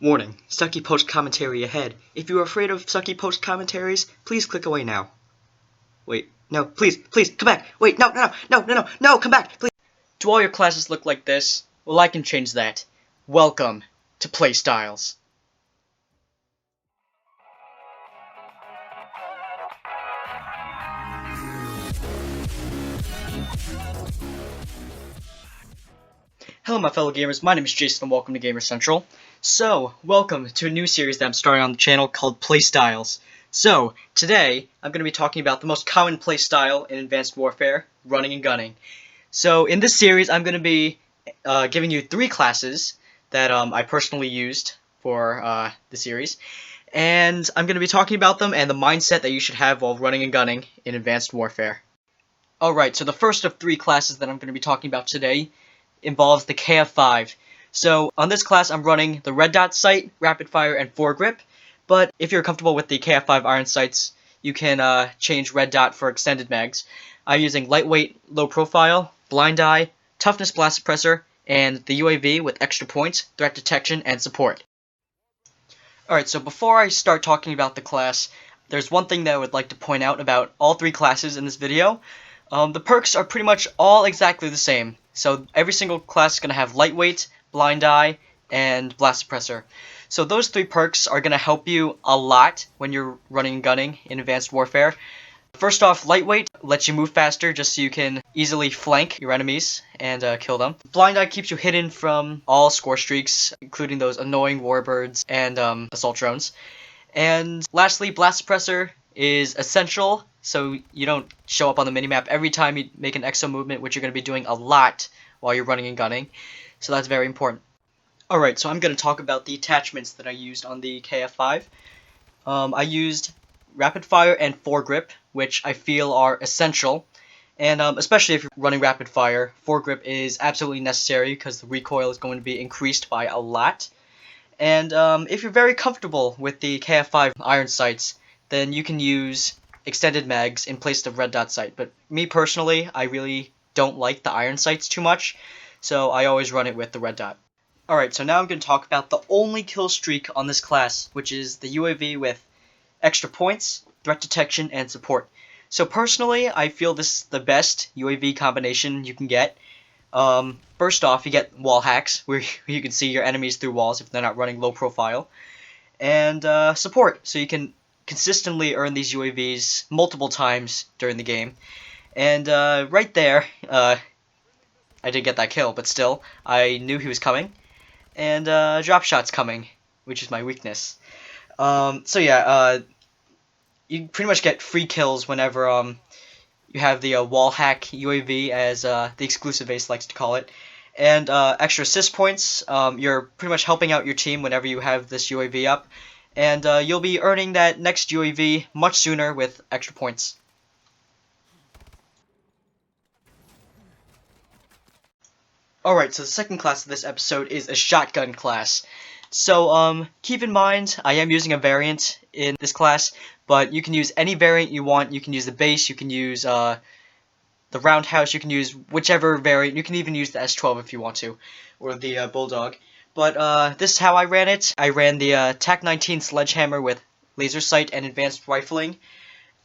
Warning, sucky post commentary ahead. If you are afraid of sucky post commentaries, please click away now. Wait, no, please, come back. Wait, no, come back, please. Do all your classes look like this? Well, I can change that. Welcome to Playstyles. Hello my fellow gamers, my name is Jason and welcome to Gamer Central. So, welcome to a new series that I'm starting on the channel called Playstyles. So, today, I'm going to be talking about the most common playstyle in Advanced Warfare, running and gunning. So, in this series, I'm going to be giving you 3 classes that I personally used for the series. And I'm going to be talking about them and the mindset that you should have while running and gunning in Advanced Warfare. Alright, so the first of 3 classes that I'm going to be talking about today involves the KF5. So on this class I'm running the red dot sight, rapid fire, and foregrip, but if you're comfortable with the KF5 iron sights, you can change red dot for extended mags. I'm using lightweight, low profile, blind eye, toughness blast suppressor, and the UAV with extra points, threat detection, and support. Alright, so before I start talking about the class, there's one thing that I would like to point out about all 3 classes in this video. The perks are pretty much all exactly the same. So every single class is going to have lightweight, blind eye, and blast suppressor. So those 3 perks are going to help you a lot when you're running and gunning in Advanced Warfare. First off, lightweight lets you move faster just so you can easily flank your enemies and kill them. Blind eye keeps you hidden from all score streaks, including those annoying warbirds and assault drones. And lastly, blast suppressor is essential so you don't show up on the minimap every time you make an exo movement, which you're going to be doing a lot while you're running and gunning. So that's very important. Alright, so I'm going to talk about the attachments that I used on the KF5. I used rapid fire and foregrip, which I feel are essential. And especially if you're running rapid fire, foregrip is absolutely necessary because the recoil is going to be increased by a lot. And if you're very comfortable with the KF5 iron sights, then you can use extended mags in place of red dot sight. But me personally, I really don't like the iron sights too much, so I always run it with the red dot. Alright, so now I'm going to talk about the only kill streak on this class, which is the UAV with extra points, threat detection, and support. So personally, I feel this is the best UAV combination you can get. First off, you get wall hacks, where you can see your enemies through walls if they're not running low profile. And support, so you can consistently earn these UAVs multiple times during the game. And right there, I didn't get that kill, but still, I knew he was coming. And drop shots coming, which is my weakness. So yeah, you pretty much get free kills whenever you have the wall hack UAV, as the exclusive ace likes to call it. And extra assist points, you're pretty much helping out your team whenever you have this UAV up. And you'll be earning that next UAV much sooner with extra points. Alright, so the second class of this episode is a shotgun class. So, keep in mind, I am using a variant in this class, but you can use any variant you want. You can use the base, you can use the roundhouse, you can use whichever variant. You can even use the S12 if you want to, or the Bulldog. But this is how I ran it. I ran the TAC-19 Sledgehammer with laser sight and advanced rifling.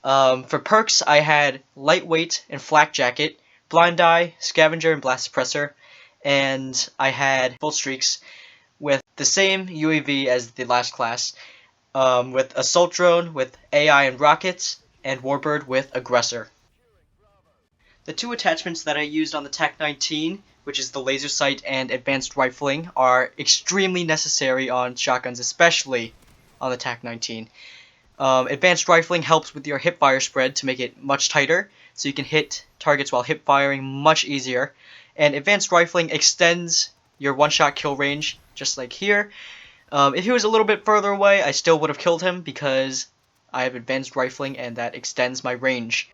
For perks, I had lightweight and flak jacket, blind eye, scavenger, and blast suppressor. And I had full streaks with the same UAV as the last class, with assault drone with AI and rockets, and warbird with aggressor. The 2 attachments that I used on the TAC-19, which is the laser sight and advanced rifling, are extremely necessary on shotguns, especially on the TAC-19. Advanced rifling helps with your hipfire spread to make it much tighter, so you can hit targets while hipfiring much easier. And advanced rifling extends your one-shot kill range, just like here. If he was a little bit further away, I still would have killed him because I have advanced rifling and that extends my range.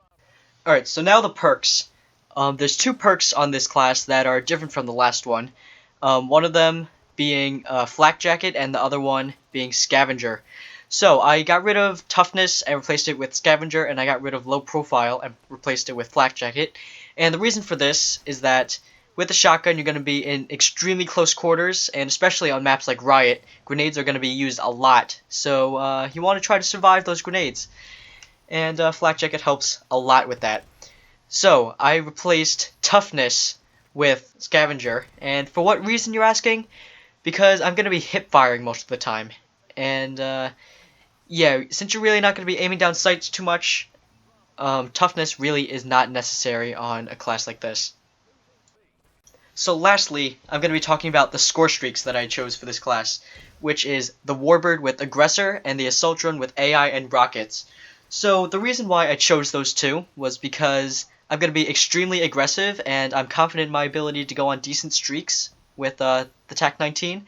Alright, so now the perks. There's 2 perks on this class that are different from the last one. One of them being flak jacket and the other one being scavenger. So I got rid of toughness and replaced it with scavenger, and I got rid of low profile and replaced it with flak jacket. And the reason for this is that with the shotgun, you're going to be in extremely close quarters, and especially on maps like Riot, grenades are going to be used a lot. So you want to try to survive those grenades, and Flak Jacket helps a lot with that. So I replaced Toughness with Scavenger, and for what reason, you're asking? Because I'm going to be hip firing most of the time, and yeah, since you're really not going to be aiming down sights too much, Toughness really is not necessary on a class like this. So lastly, I'm going to be talking about the score streaks that I chose for this class, which is the Warbird with Aggressor and the Assault Drone with AI and Rockets. So the reason why I chose those two was because I'm going to be extremely aggressive, and I'm confident in my ability to go on decent streaks with the TAC-19.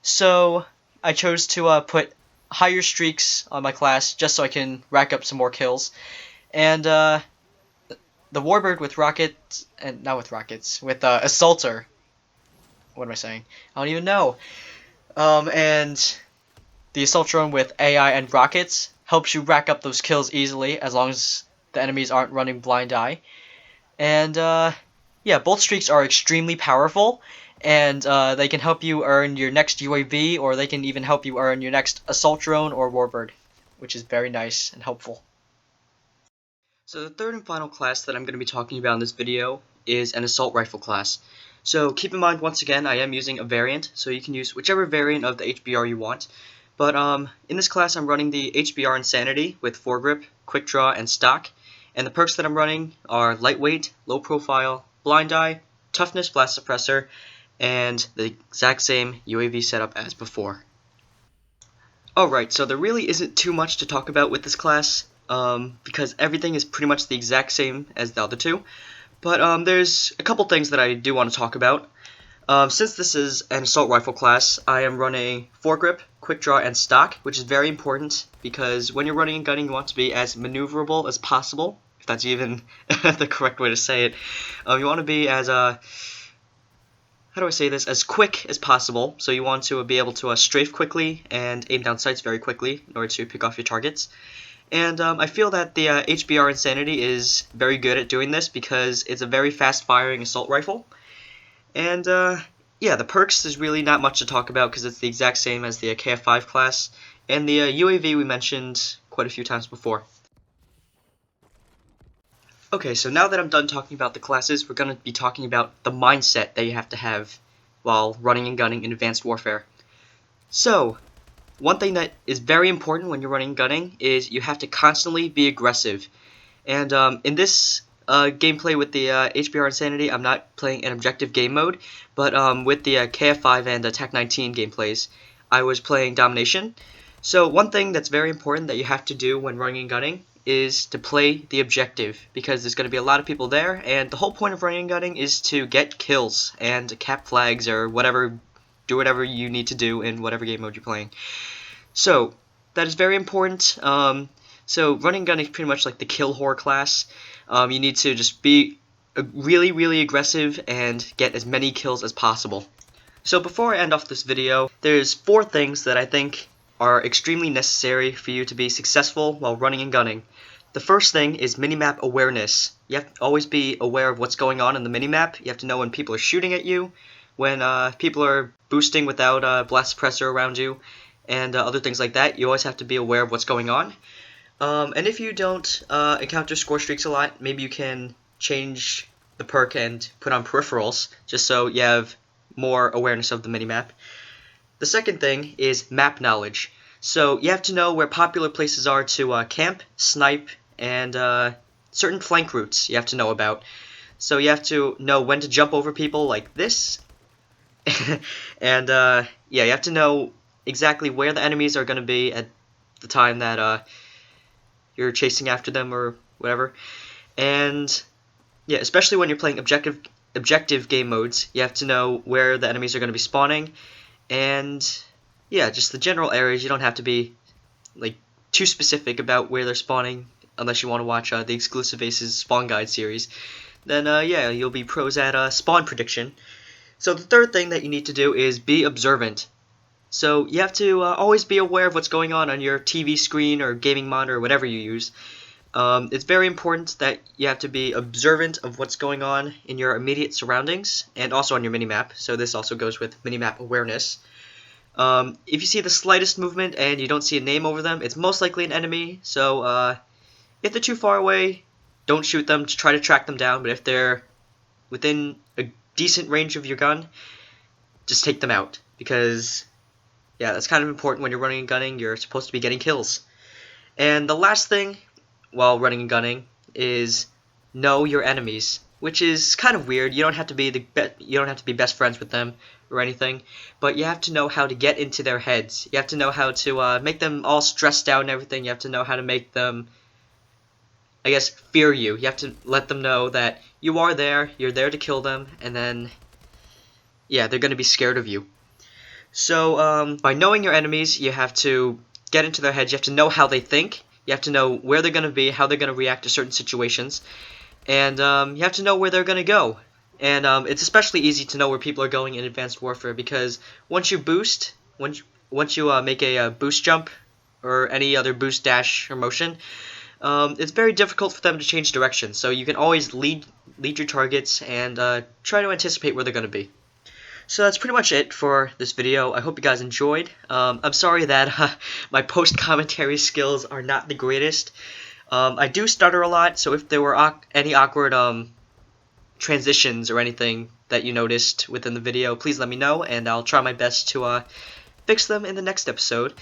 So I chose to put higher streaks on my class just so I can rack up some more kills. And the Warbird with Rockets, and not with Rockets, with Assaulter. What am I saying? I don't even know. And the Assault Drone with AI and Rockets helps you rack up those kills easily as long as the enemies aren't running blind eye. And yeah, both streaks are extremely powerful, and they can help you earn your next UAV, or they can even help you earn your next Assault Drone or Warbird, which is very nice and helpful. So the third and final class that I'm going to be talking about in this video is an assault rifle class. So keep in mind, once again, I am using a variant, so you can use whichever variant of the HBR you want. But in this class, I'm running the HBR Insanity with foregrip, quick draw, and stock. And the perks that I'm running are lightweight, low profile, blind eye, toughness blast suppressor, and the exact same UAV setup as before. Alright, so there really isn't too much to talk about with this class, because everything is pretty much the exact same as the other two. But there's a couple things that I do want to talk about. Since this is an assault rifle class, I am running foregrip, quick draw, and stock, which is very important because when you're running and gunning, you want to be as maneuverable as possible, if that's even the correct way to say it. You want to be as how do I say this? As quick as possible. So you want to be able to strafe quickly and aim down sights very quickly in order to pick off your targets. And I feel that the HBR Insanity is very good at doing this because it's a very fast-firing assault rifle. And yeah, the perks is really not much to talk about because it's the exact same as the KF5 class. And the UAV we mentioned quite a few times before. Okay, so now that I'm done talking about the classes, we're going to be talking about the mindset that you have to have while running and gunning in Advanced Warfare. So, one thing that is very important when you're running and gunning is you have to constantly be aggressive. And in this gameplay with the HBR Insanity, I'm not playing an objective game mode, but with the KF5 and TAC-19 gameplays, I was playing Domination. So one thing that's very important that you have to do when running and gunning is to play the objective, because there's going to be a lot of people there, and the whole point of running and gunning is to get kills and cap flags or whatever, do whatever you need to do in whatever game mode you're playing. So that is very important. So running and gunning is pretty much like the kill whore class. You need to just be really, really aggressive and get as many kills as possible. So before I end off this video, there's 4 things that I think are extremely necessary for you to be successful while running and gunning. The first thing is minimap awareness. You have to always be aware of what's going on in the minimap. You have to know when people are shooting at you, when people are boosting without a blast suppressor around you, and other things like that. You always have to be aware of what's going on. And if you don't encounter score streaks a lot, maybe you can change the perk and put on peripherals, just so you have more awareness of the minimap. The second thing is map knowledge. So you have to know where popular places are to camp, snipe, and certain flank routes you have to know about. So you have to know when to jump over people like this. And yeah, you have to know exactly where the enemies are going to be at the time that you're chasing after them or whatever. And yeah, especially when you're playing objective game modes, you have to know where the enemies are going to be spawning. And yeah, just the general areas. You don't have to be like too specific about where they're spawning unless you want to watch the Exclusive Aces Spawn Guide series. Then yeah, you'll be pros at spawn prediction. So the third thing that you need to do is be observant. So you have to always be aware of what's going on your TV screen or gaming monitor or whatever you use. It's very important that you have to be observant of what's going on in your immediate surroundings and also on your minimap. So this also goes with minimap awareness. If you see the slightest movement and you don't see a name over them, it's most likely an enemy. So if they're too far away, don't shoot them to try to track them down. But if they're within a decent range of your gun, just take them out. Because, yeah, that's kind of important when you're running and gunning. You're supposed to be getting kills. And the last thing while running and gunning is know your enemies, which is kind of weird. You don't have to be best friends with them or anything, but you have to know how to get into their heads. You have to know how to make them all stressed out and everything. You have to know how to make them, I guess, fear you. You have to let them know that you are there, you're there to kill them, and then, yeah, they're going to be scared of you. So, by knowing your enemies, you have to get into their heads. You have to know how they think. You have to know where they're going to be, how they're going to react to certain situations, and you have to know where they're going to go. And it's especially easy to know where people are going in Advanced Warfare because once you boost, once you make a boost jump or any other boost dash or motion, it's very difficult for them to change direction. So you can always lead your targets and try to anticipate where they're going to be. So that's pretty much it for this video. I hope you guys enjoyed. I'm sorry that my post-commentary skills are not the greatest. I do stutter a lot, so if there were any awkward transitions or anything that you noticed within the video, please let me know, and I'll try my best to fix them in the next episode.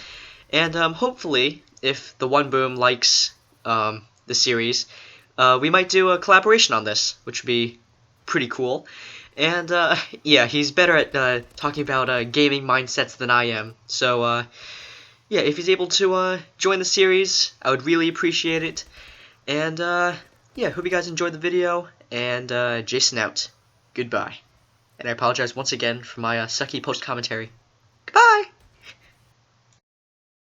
And hopefully, if the One Boom likes the series, we might do a collaboration on this, which would be pretty cool. And, yeah, he's better at talking about gaming mindsets than I am. So, yeah, if he's able to join the series, I would really appreciate it. And, yeah, hope you guys enjoyed the video. And, Jason out. Goodbye. And I apologize once again for my sucky post-commentary. Goodbye!